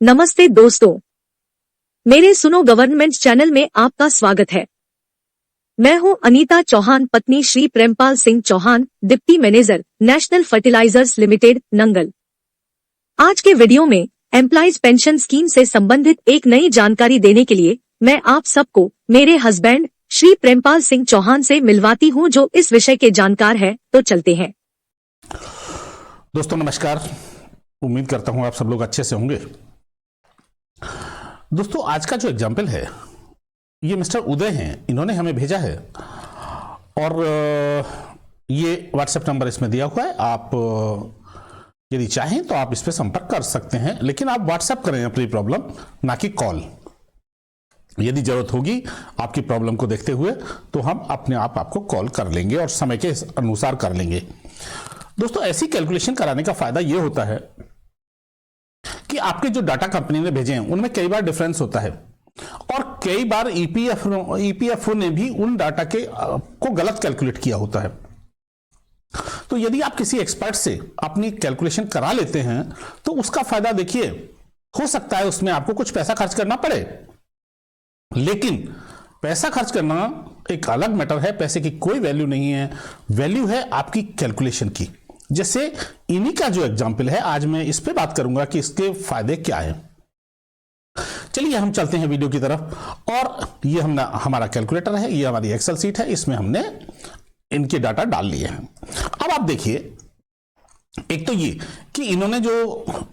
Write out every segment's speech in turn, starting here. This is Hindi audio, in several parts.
नमस्ते दोस्तों, मेरे सुनो गवर्नमेंट चैनल में आपका स्वागत है। मैं हूं अनीता चौहान, पत्नी श्री प्रेमपाल सिंह चौहान, डिप्टी मैनेजर, नेशनल फर्टिलाइजर्स लिमिटेड, नंगल। आज के वीडियो में एम्प्लॉइज पेंशन स्कीम से संबंधित एक नई जानकारी देने के लिए मैं आप सबको मेरे हस्बैंड श्री प्रेमपाल सिंह चौहान से मिलवाती हूं, जो इस विषय के जानकार है। तो चलते हैं। दोस्तों नमस्कार, उम्मीद करता हूं आप सब लोग अच्छे से होंगे। दोस्तों आज का जो एग्जाम्पल है ये मिस्टर उदय हैं, इन्होंने हमें भेजा है और ये व्हाट्सएप नंबर इसमें दिया हुआ है। आप यदि चाहें तो आप इस पर संपर्क कर सकते हैं, लेकिन आप व्हाट्सएप करें अपनी प्रॉब्लम, ना कि कॉल। यदि जरूरत होगी आपकी प्रॉब्लम को देखते हुए तो हम अपने आप आपको कॉल कर लेंगे और समय के अनुसार कर लेंगे। दोस्तों ऐसी कैलकुलेशन कराने का फायदा ये होता है कि आपके जो डाटा कंपनी ने भेजे हैं उनमें कई बार डिफरेंस होता है और कई बार ईपीएफओ ने भी उन डाटा को गलत कैलकुलेट किया होता है। तो यदि आप किसी एक्सपर्ट से अपनी कैलकुलेशन करा लेते हैं तो उसका फायदा देखिए, हो सकता है उसमें आपको कुछ पैसा खर्च करना पड़े, लेकिन पैसा खर्च करना एक अलग मैटर है। पैसे की कोई वैल्यू नहीं है, वैल्यू है आपकी कैलकुलेशन की। जैसे इन्हीं का जो एग्जाम्पल है, आज मैं इस पे बात करूंगा कि इसके फायदे क्या है। चलिए हम चलते हैं वीडियो की तरफ। और ये हमारा कैलकुलेटर है, ये हमारी एक्सेल सीट है, इसमें हमने इनके डाटा डाल लिए हैं। अब आप देखिए, एक तो ये कि इन्होंने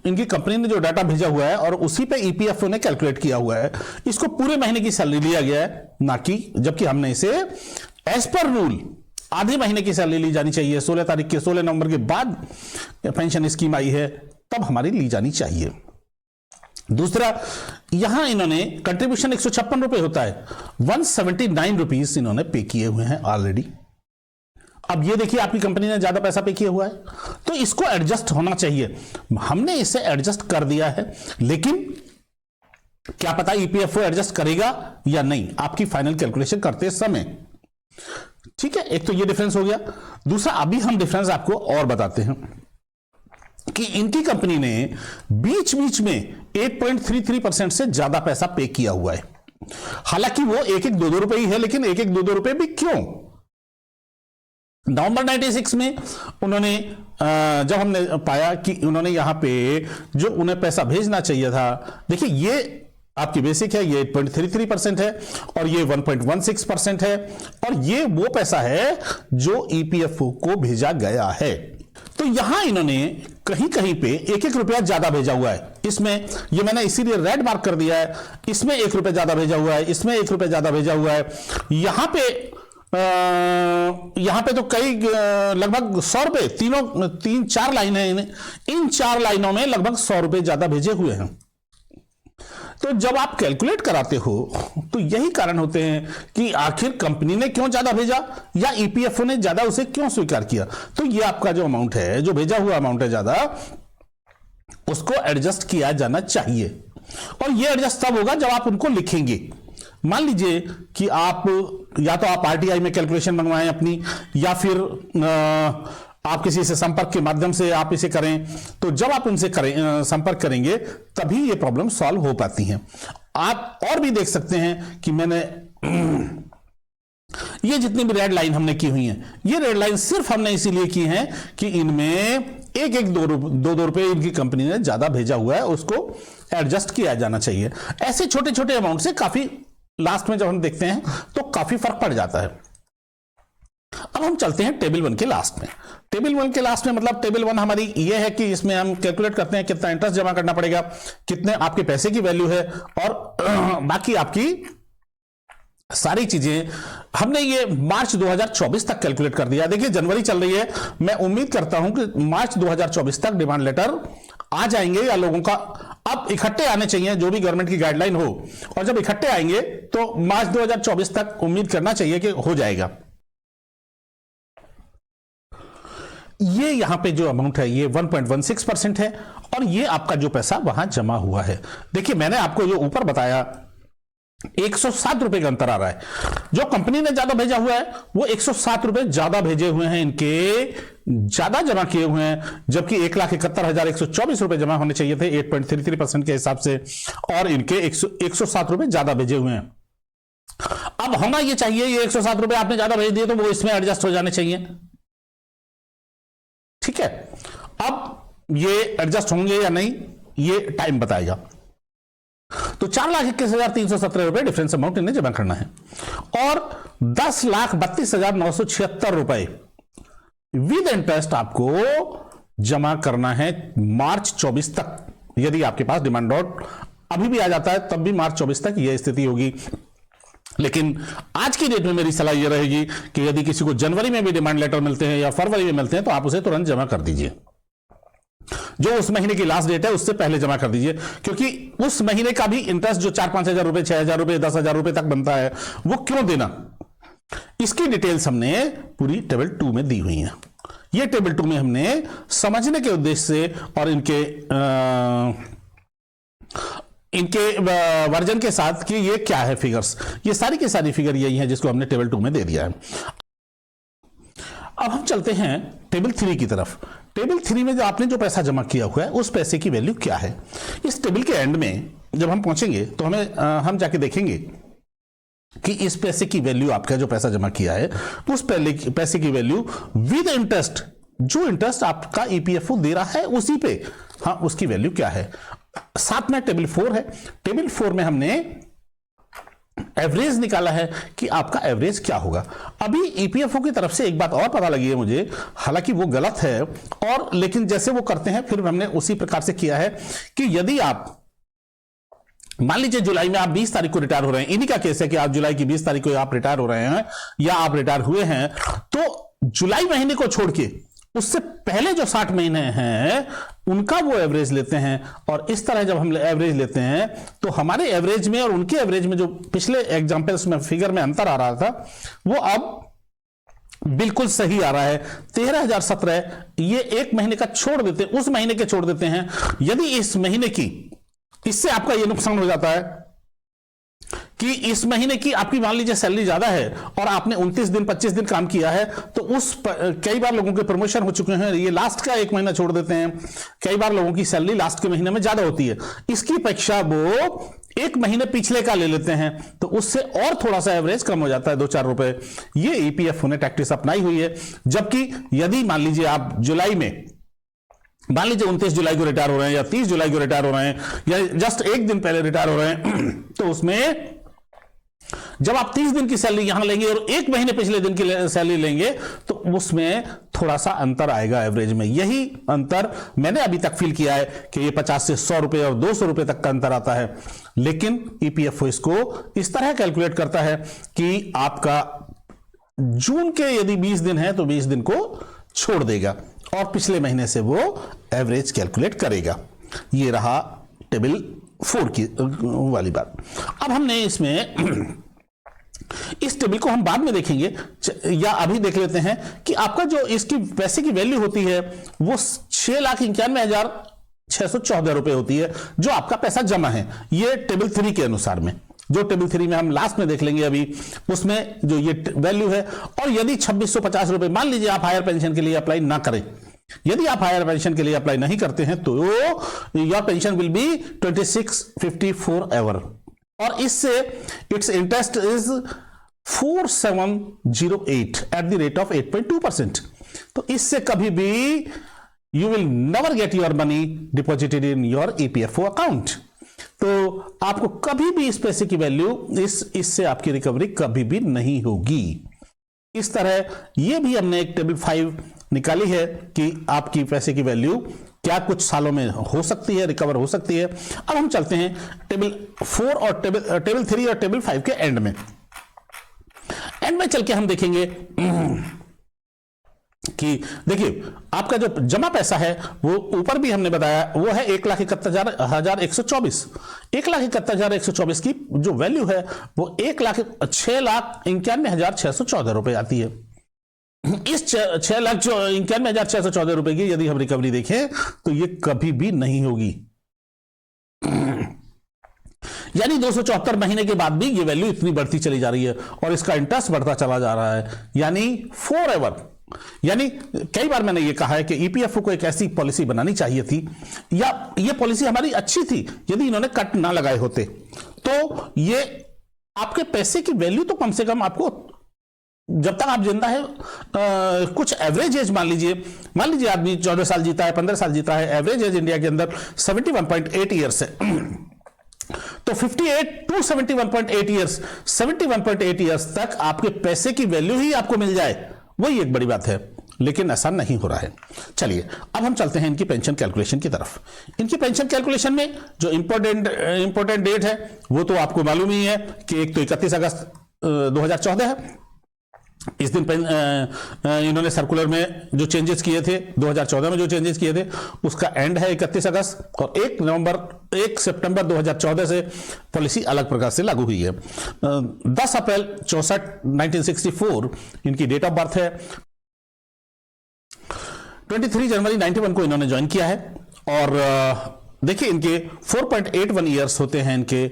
इनकी कंपनी ने जो डाटा भेजा हुआ है और उसी पे ईपीएफओ ने कैलकुलेट किया हुआ है, इसको पूरे महीने की सैलरी लिया गया है, ना कि जबकि हमने इसे एज पर रूल आधे महीने की सैलरी ली जानी चाहिए। 16 तारीख के 16 नवंबर के बाद पेंशन स्कीम आई है तब हमारी ली जानी चाहिए। दूसरा, यहां इन्होंने कंट्रीब्यूशन 156 रुपए होता है, 179 रुपीज इन्होंने पे किए हुए हैं ऑलरेडी। अब ये देखिए आपकी कंपनी ने ज्यादा पैसा पे किया हुआ है तो इसको एडजस्ट होना चाहिए। हमने इसे एडजस्ट कर दिया है, लेकिन क्या पता ईपीएफओ एडजस्ट करेगा या नहीं आपकी फाइनल कैलकुलेशन करते समय। ठीक है, एक तो ये डिफरेंस हो गया। दूसरा, अभी हम डिफरेंस आपको और बताते हैं कि इनकी कंपनी ने बीच बीच में 8.33% से ज्यादा पैसा पे किया हुआ है। हालांकि वो एक एक दो रुपए ही है, लेकिन एक एक दो रुपए भी क्यों? नवंबर 96 में उन्होंने जब हमने पाया कि उन्होंने यहां पे जो उन्हें पैसा भेजना चाहिए था, देखिए ये आपकी बेसिक है, ये 8.33% है और ये 1.16% है और ये वो पैसा है जो ईपीएफओ को भेजा गया है। तो यहां इन्होंने कहीं कहीं पे एक एक रुपया ज्यादा भेजा हुआ है। इसमें ये मैंने इसीलिए रेड मार्क कर दिया है, इसमें 1 रुपया ज्यादा भेजा हुआ है, इसमें 1 रुपया ज्यादा भेजा हुआ है। यहां पे तो कई लगभग 100 रुपए, तीन चार लाइन है, इन 4 लाइनों में लगभग 100 रुपए ज्यादा भेजे हुए हैं। तो जब आप कैलकुलेट कराते हो तो यही कारण होते हैं कि आखिर कंपनी ने क्यों ज्यादा भेजा या ईपीएफओ ने ज्यादा उसे क्यों स्वीकार किया। तो ये आपका जो अमाउंट है, जो भेजा हुआ अमाउंट है ज्यादा, उसको एडजस्ट किया जाना चाहिए। और ये एडजस्ट तब होगा जब आप उनको लिखेंगे। मान लीजिए कि आप या तो आप आरटीआई में कैलकुलेशन बनवाएं अपनी, या फिर आप किसी से संपर्क के माध्यम से आप इसे करें। तो जब आप उनसे संपर्क करेंगे तभी ये प्रॉब्लम सॉल्व हो पाती हैं। आप और भी देख सकते हैं कि मैंने ये जितनी भी रेड लाइन हमने की हुई हैं, ये रेड लाइन सिर्फ हमने इसीलिए की हैं कि इनमें एक एक दो रुपए इनकी कंपनी ने ज्यादा भेजा हुआ है, उसको एडजस्ट किया जाना चाहिए। ऐसे छोटे छोटे अमाउंट से काफी लास्ट में जब हम देखते हैं तो काफी फर्क पड़ जाता है। अब हम चलते हैं टेबल 1 के लास्ट में। टेबल 1 के लास्ट में मतलब टेबल 1 हमारी ये है कि इसमें हम कैलकुलेट करते हैं कितना इंटरेस्ट जमा करना पड़ेगा, कितने आपके पैसे की वैल्यू है और बाकी आपकी सारी चीजें। हमने ये मार्च 2024 तक कैलकुलेट कर दिया। देखिए जनवरी चल रही है, मैं उम्मीद करता हूं कि मार्च 2024 तक डिमांड लेटर आ जाएंगे, या लोगों का अब इकट्ठे आने चाहिए जो भी गवर्नमेंट की गाइडलाइन हो, और जब इकट्ठे आएंगे तो मार्च 2024 तक उम्मीद करना चाहिए कि हो जाएगा। ये यहां पे जो अमाउंट है ये 1.16% है और ये आपका जो पैसा वहां जमा हुआ है। देखिए मैंने आपको जो ऊपर बताया 107 का अंतर आ रहा है। जो कंपनी ने ज्यादा भेजा हुआ है वो 107 ज्यादा भेजे हुए हैं, इनके ज्यादा जमा किए हुए हैं, जबकि 1,71,124 जमा होने चाहिए थे 8.33% के हिसाब से, और इनके 107 ज्यादा भेजे हुए हैं। अब होना ये चाहिए, ये 107 आपने ज्यादा भेज दिए तो वो इसमें एडजस्ट हो जाने चाहिए, ठीक है। अब ये एडजस्ट होंगे या नहीं ये टाइम बताएगा। तो 4,21,317 डिफरेंस अमाउंट इन्हें जमा करना है, और 10,32,976 विद इंटरेस्ट आपको जमा करना है मार्च 24 तक। यदि आपके पास डिमांड ड्राफ्ट अभी भी आ जाता है तब भी मार्च 24 तक यह स्थिति होगी। लेकिन आज की डेट में मेरी सलाह यह रहेगी कि यदि किसी को जनवरी में भी डिमांड लेटर मिलते हैं या फरवरी में मिलते हैं तो आप उसे तुरंत जमा कर दीजिए। जो उस महीने की लास्ट डेट है उससे पहले जमा कर दीजिए, क्योंकि उस महीने का भी इंटरेस्ट जो 4-5 हजार रुपए, 6 हजार रुपए, 10 हजार रुपए तक बनता है वो क्यों देना, इसकी डिटेल्स हमने पूरी टेबल 2 में दी हुई है। ये टेबल 2 में हमने समझने के उद्देश्य से और इनके वर्जन के साथ कि ये क्या है फिगर्स, ये सारी की सारी फिगर यही है जिसको हमने टेबल 2 में दे दिया है। अब हम चलते हैं टेबल 3 की तरफ। टेबल 3 में जो आपने जो पैसा जमा किया हुआ है उस पैसे की वैल्यू क्या है। इस टेबल के एंड में जब हम पहुंचेंगे तो हम जाके देखेंगे कि इस पैसे की वैल्यू, आपका जो पैसा जमा किया है उस पैसे की वैल्यू विद इंटरेस्ट, जो इंटरेस्ट आपका ईपीएफओ दे रहा है उसी पे, हाँ उसकी वैल्यू क्या है। साथ में टेबल 4 है। टेबल 4 में हमने एवरेज निकाला है कि आपका एवरेज क्या होगा। अभी ईपीएफओ की तरफ से एक बात और पता लगी है मुझे, हालांकि वो गलत है, और लेकिन जैसे वो करते हैं फिर हमने उसी प्रकार से किया है कि यदि आप मान लीजिए जुलाई में आप 20 तारीख को रिटायर हो रहे हैं, इन्हीं का केस है कि आप जुलाई की 20 तारीख को आप रिटायर हो रहे हैं या आप रिटायर हुए हैं, तो जुलाई महीने को छोड़ के उससे पहले जो 60 महीने हैं उनका वो एवरेज लेते हैं। और इस तरह जब हम एवरेज लेते हैं तो हमारे एवरेज में और उनके एवरेज में जो पिछले एग्जांपल्स में फिगर में अंतर आ रहा था वो अब बिल्कुल सही आ रहा है। 13,017 ये एक महीने का छोड़ देते, उस महीने के छोड़ देते हैं। यदि इस महीने की, इससे आपका ये नुकसान हो जाता है कि इस महीने की आपकी मान लीजिए सैलरी ज्यादा है और आपने 29 दिन 25 दिन काम किया है, तो कई बार लोगों के प्रमोशन हो चुके हैं, ये लास्ट का एक महीना छोड़ देते हैं। कई बार लोगों की सैलरी लास्ट के महीने में ज्यादा होती है, इसकी अपेक्षा वो एक महीने पिछले का ले लेते हैं, तो उससे और थोड़ा सा एवरेज कम हो जाता है 2-4 रुपए। ये ईपीएफओ ने टैक्टिस अपनाई हुई है। जबकि यदि मान लीजिए आप जुलाई में, मान लीजिए 29 जुलाई को रिटायर हो रहे हैं या 30 जुलाई को रिटायर हो रहे हैं या जस्ट एक दिन पहले रिटायर हो रहे हैं, तो उसमें जब आप 30 दिन की सैलरी यहां लेंगे और एक महीने पिछले दिन की सैलरी लेंगे तो उसमें थोड़ा सा अंतर आएगा एवरेज में। यही अंतर मैंने अभी तक फील किया है कि ये 50 से 100 रुपए और 200 रुपए तक का अंतर आता है। लेकिन ईपीएफओ इसको इस तरह कैलकुलेट करता है कि आपका जून के यदि 20 दिन है तो 20 दिन को छोड़ देगा और पिछले महीने से वो एवरेज कैलकुलेट करेगा। ये रहा टेबल 4 की वाली बात। अब हमने इसमें इस टेबल को हम बाद में देखेंगे या अभी देख लेते हैं कि आपका जो इसकी पैसे की वैल्यू होती है वो 6,91,614 रुपए होती है जो आपका पैसा जमा है। ये टेबल 3 के अनुसार में, जो टेबल 3 में हम लास्ट में देख लेंगे अभी, उसमें जो ये वैल्यू है। और यदि 2650 रुपए, मान लीजिए आप हायर पेंशन के लिए अप्लाई ना करें, यदि आप हायर पेंशन के लिए अप्लाई नहीं करते हैं तो your pension will be 2654 ever, और इससे it's interest is 4708 at the rate of 8.2%। तो इससे कभी भी you will never get your money deposited in your EPFO account. तो आपको कभी भी इस पैसे की वैल्यू, इससे आपकी रिकवरी कभी भी नहीं होगी। इस तरह ये भी हमने एक टेबल 5 निकाली है कि आपकी पैसे की वैल्यू क्या कुछ सालों में हो सकती है, रिकवर हो सकती है। अब हम चलते हैं टेबल 4 और टेबल 3 और टेबल 5 के एंड में चल के हम देखेंगे कि देखिए आपका जो जमा पैसा है वो ऊपर भी हमने बताया वो है 1,71,124। 1,71,124 की जो वैल्यू है वो 6,91,614 रुपए आती है। इस 6,91,614 रुपए की यदि हम रिकवरी देखें तो ये कभी भी नहीं होगी। यानी 274 महीने के बाद भी ये वैल्यू इतनी बढ़ती चली जा रही है और इसका इंटरेस्ट बढ़ता चला जा रहा है, यानी फॉरएवर। यानी कई बार मैंने ये कहा है कि ईपीएफओ को एक ऐसी पॉलिसी बनानी चाहिए थी, या ये पॉलिसी हमारी अच्छी थी यदि इन्होंने कट ना लगाए होते, तो ये आपके पैसे की वैल्यू तो कम से कम आपको, जब तक आप जिंदा है, कुछ एवरेज एज मान लीजिए आदमी 14 साल जीता है, 15 साल जीता है, एवरेज एज इंडिया के अंदर 71.8 ईयर्स है, तो 58 टू 71.8 ईयर्स, 71.8 ईयर्स तक आपके पैसे की वैल्यू ही आपको मिल जाए, वही एक बड़ी बात है, लेकिन ऐसा नहीं हो रहा है। चलिए अब हम चलते हैं इनकी पेंशन कैलकुलेशन की तरफ। इनकी पेंशन कैलकुलेशन में जो इंपॉर्टेंट डेट है वो तो आपको मालूम ही है कि एक तो 31 अगस्त 2014 है। इस दिन इन्होंने सर्कुलर में जो चेंजेस किए थे, 2014 में जो चेंजेस किए थे, उसका एंड है 31 अगस्त, और 1 सितंबर 2014 से पॉलिसी अलग प्रकार से लागू हुई है। 10 अप्रैल 1964 इनकी डेट ऑफ बर्थ है। 23 जनवरी 91 को इन्होंने ज्वाइन किया है, और देखिए इनके 4.81 ईयर्स होते हैं इनके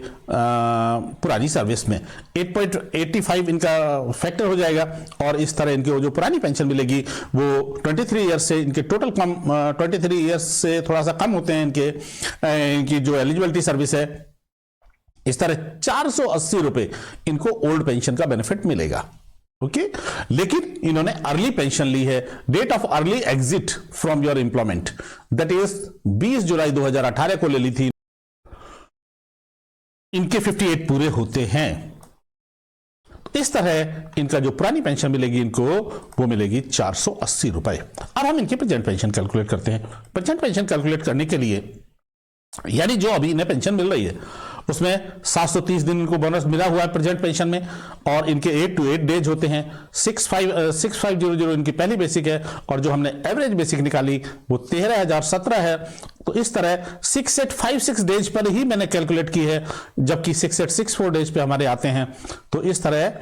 पुरानी सर्विस में, 8.85 इनका फैक्टर हो जाएगा, और इस तरह इनकी जो पुरानी पेंशन मिलेगी वो 23 ईयर्स से इनके टोटल कम, 23 ईयर्स से थोड़ा सा कम होते हैं इनकी जो एलिजिबिलिटी सर्विस है। इस तरह 480 रुपए इनको ओल्ड पेंशन का बेनिफिट मिलेगा। ओके, लेकिन इन्होंने अर्ली पेंशन ली है। Date of early exit from your employment that is 20 जुलाई 2018 को ले ली थी। इनके 58 पूरे होते हैं। इस तरह इनका जो पुरानी पेंशन मिलेगी इनको, वो मिलेगी 480 रुपए। अब हम इनकी प्रेजेंट पेंशन कैलकुलेट करते हैं। प्रेजेंट पेंशन कैलकुलेट करने के लिए, यानी जो अभी इन्हें पेंशन मिल रही है उसमें 730 दिन इनको बोनस मिला हुआ है प्रेजेंट पेंशन में, और इनके 8 to 8 डेज होते हैं। 6500 इनकी पहली बेसिक है, और जो हमने एवरेज बेसिक निकाली वो 13,017 है। तो इस तरह 6856 डेज पर ही मैंने कैलकुलेट की है, जबकि 6864 डेज पे हमारे आते हैं। तो इस तरह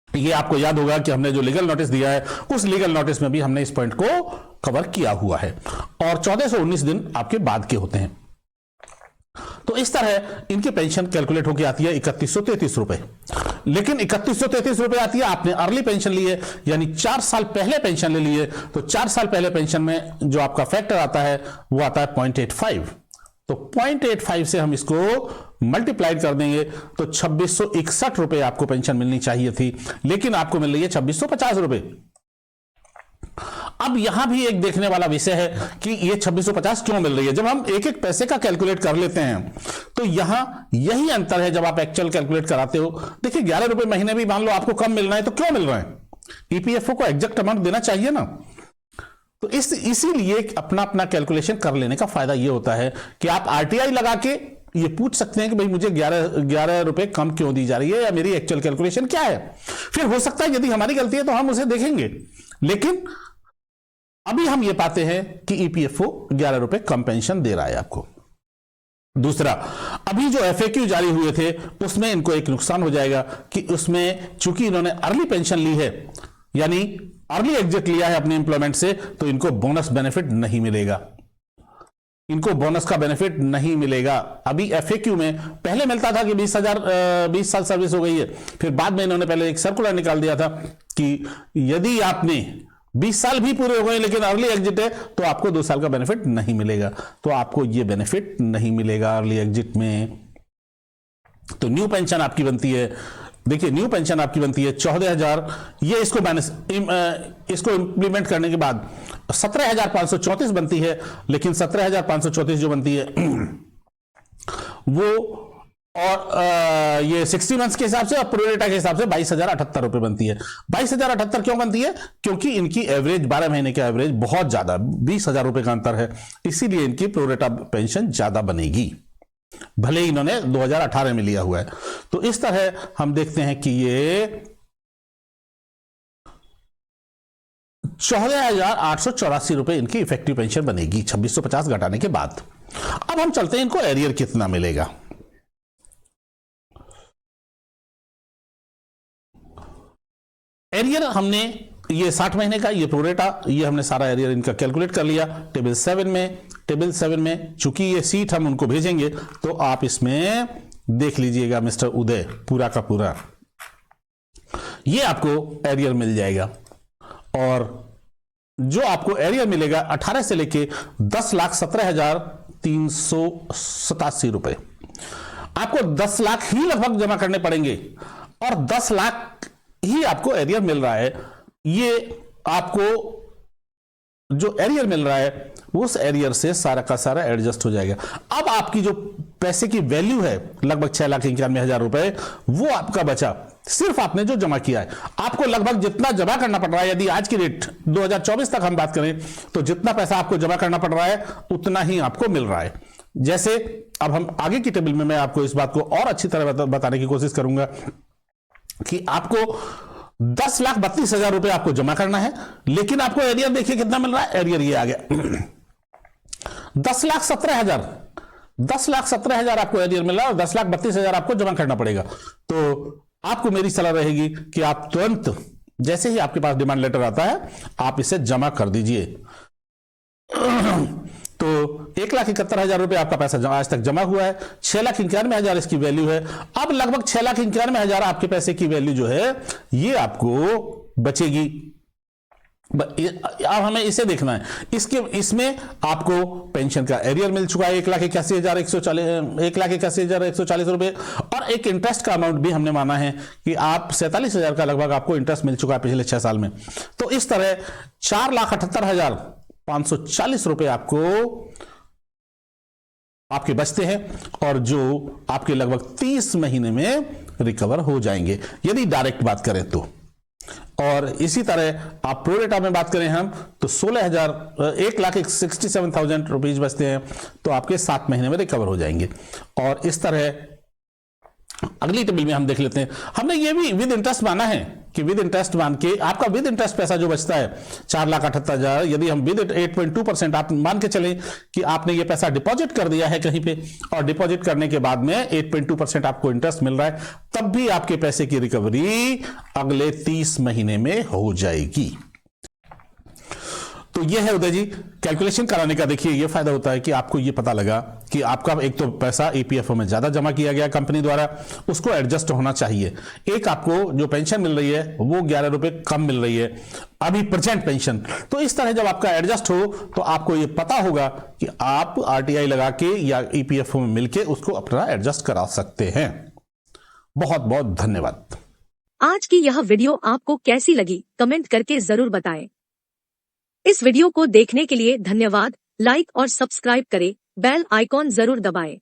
ये आपको याद होगा कि हमने जो लीगल नोटिस दिया है उस लीगल नोटिस में भी हमने इस पॉइंट को कवर किया हुआ है, और 1419 दिन आपके बाद के होते हैं। तो इस तरह इनकी पेंशन कैलकुलेट होकर आती है 3133 रुपए। लेकिन 3133 रुपए आती है, आपने अर्ली पेंशन ली है, यानी 4 साल पहले पेंशन ले ली है, तो 4 साल पहले पेंशन में जो आपका फैक्टर आता है वो आता है 0.85। तो 0.85 से हम इसको मल्टीप्लाई कर देंगे तो 2661 रुपए आपको पेंशन मिलनी चाहिए थी, लेकिन आपको मिल रही है 2650 रुपए। अब यहां भी एक देखने वाला विषय है कि ये 2650 क्यों मिल रही है। जब हम एक एक पैसे का कैलकुलेट कर लेते हैं तो यहां यही अंतर है जब आप एक्चुअल कैलकुलेट कराते हो। देखिए 11 रुपए महीने भी मान लो आपको कम मिल रहा है, तो क्यों मिल रहा है? ईपीएफओ को एग्जैक्ट अमाउंट देना चाहिए ना। तो इसीलिए अपना अपना कैलकुलेशन कर लेने का फायदा ये होता है कि आप आरटीआई लगा के ये पूछ सकते हैं कि भाई मुझे 11 रुपए कम क्यों दी जा रही है, या मेरी एक्चुअल कैलकुलेशन क्या है। फिर हो सकता है यदि हमारी गलती है तो हम उसे देखेंगे, लेकिन अभी हम ये पाते हैं कि ईपीएफओ 11 रुपए कम पेंशन दे रहा है आपको। दूसरा, अभी जो एफएक्यू जारी हुए थे उसमें इनको एक नुकसान हो जाएगा कि उसमें चूंकि इन्होंने अर्ली पेंशन ली है, यानी अर्ली एग्जिट लिया है अपने एम्प्लॉयमेंट से, तो इनको बोनस बेनिफिट नहीं मिलेगा। इनको बोनस का बेनिफिट नहीं मिलेगा। अभी एफएक्यू में पहले मिलता था कि 20 साल सर्विस हो गई है, फिर बाद में इन्होंने पहले एक सर्कुलर निकाल दिया था कि यदि आपने 20 साल भी पूरे हो गए लेकिन अर्ली एग्जिट है तो आपको 2 साल का बेनिफिट नहीं मिलेगा। तो आपको ये बेनिफिट नहीं मिलेगा अर्ली एग्जिट में। तो न्यू पेंशन आपकी बनती है, देखिए न्यू पेंशन आपकी बनती है 14,000। ये इसको इंप्लीमेंट करने के बाद 17,534 बनती है, लेकिन 17,534 जो बनती है वो, और ये 60 मंथ्स के हिसाब से और प्रोरेटा के हिसाब से 22,078 रुपए बनती है। 22,078 क्यों बनती है? क्योंकि इनकी एवरेज 12 महीने का एवरेज बहुत ज्यादा 20,000 रुपए का अंतर है, इसीलिए इनकी प्रोरेटा पेंशन ज्यादा बनेगी, भले ही इन्होंने 2018 में लिया हुआ है। तो इस तरह हम देखते हैं कि ये 14,884 रुपए इनकी इफेक्टिव पेंशन बनेगी 2650 घटाने के बाद। अब हम चलते हैं इनको एरियर कितना मिलेगा। एरियर हमने ये 60 महीने का, ये प्रोरेटा, ये हमने सारा एरियर इनका कैलकुलेट कर लिया टेबल 7 में। चूंकि ये सीट हम उनको भेजेंगे तो आप इसमें देख लीजिएगा मिस्टर उदय, पूरा का पूरा ये आपको एरियर मिल जाएगा। और जो आपको एरियर मिलेगा 18 से लेके 10,17,387 रुपए, आपको 10 लाख ही लगभग जमा करने पड़ेंगे और 10 लाख ही आपको एरियर मिल रहा है। ये आपको जो एरियर मिल रहा है उस एरियर से सारा का सारा एडजस्ट हो जाएगा। अब आपकी जो पैसे की वैल्यू है लगभग 6,91,000 रुपए, वो आपका बचा। सिर्फ आपने जो जमा किया है, आपको लगभग जितना जमा करना पड़ रहा है, यदि आज की रेट 2024 तक हम बात करें तो जितना पैसा आपको जमा करना पड़ रहा है उतना ही आपको मिल रहा है। जैसे अब हम आगे की टेबल में मैं आपको इस बात को और अच्छी तरह बताने की कोशिश करूंगा कि आपको 10,32,000 रुपए आपको जमा करना है, लेकिन आपको एरियर देखिए कितना मिल रहा है। एरियर ये आ गया 10,17,000, 10,17,000 आपको एरियर मिल रहा है और 10,32,000 आपको जमा करना पड़ेगा। तो आपको मेरी सलाह रहेगी कि आप तुरंत जैसे ही आपके पास डिमांड लेटर आता है आप इसे जमा कर दीजिए। तो 1,71,000 रुपए आपका पैसा आज तक जमा हुआ है, 6,91,000 इसकी वैल्यू है। अब लगभग 6,91,000 आपके पैसे की वैल्यू जो है ये आपको बचेगी। अब हमें इसे देखना है, इसमें आपको पेंशन का एरियर मिल चुका है 1,81,140 रुपए, और एक इंटरेस्ट का अमाउंट भी हमने माना है कि आप 47,000 का लगभग आपको इंटरेस्ट मिल चुका है पिछले 6 साल में। तो इस तरह 4,78,540 रुपए आपके बचते हैं और जो आपके लगभग 30 महीने में रिकवर हो जाएंगे यदि डायरेक्ट बात करें तो। और इसी तरह आप प्रो रेटा में बात करें हम तो 1,67,000 रुपीज बचते हैं, तो आपके 7 महीने में रिकवर हो जाएंगे। और इस तरह अगली टेबल में हम देख लेते हैं। हमने ये भी विद इंटरेस्ट माना है कि विद इंटरेस्ट मान के आपका विद इंटरेस्ट पैसा जो बचता है 4,78,000, यदि हम विद 8.2% आप मान के चलें कि आपने ये पैसा डिपॉजिट कर दिया है कहीं पे और डिपॉजिट करने के बाद में 8.2% आपको इंटरेस्ट मिल रहा है, तब भी आपके पैसे की रिकवरी अगले 30 महीने में हो जाएगी। तो ये है उदय जी कैलकुलेशन कराने का। देखिए ये फायदा होता है कि आपको ये पता लगा कि आपका एक तो पैसा ईपीएफओ में ज्यादा जमा किया गया कंपनी द्वारा, उसको एडजस्ट होना चाहिए। एक आपको जो पेंशन मिल रही है वो 11 रुपए कम मिल रही है अभी प्रेजेंट पेंशन। तो इस तरह जब आपका एडजस्ट हो तो आपको ये पता होगा कि आप आरटीआई लगा के या ईपीएफओ में मिलके उसको अपना एडजस्ट करा सकते हैं। बहुत बहुत धन्यवाद। आज की यह वीडियो आपको कैसी लगी कमेंट करके जरूर बताएं। इस वीडियो को देखने के लिए धन्यवाद। लाइक और सब्सक्राइब करें, बेल आइकॉन जरूर दबाएं।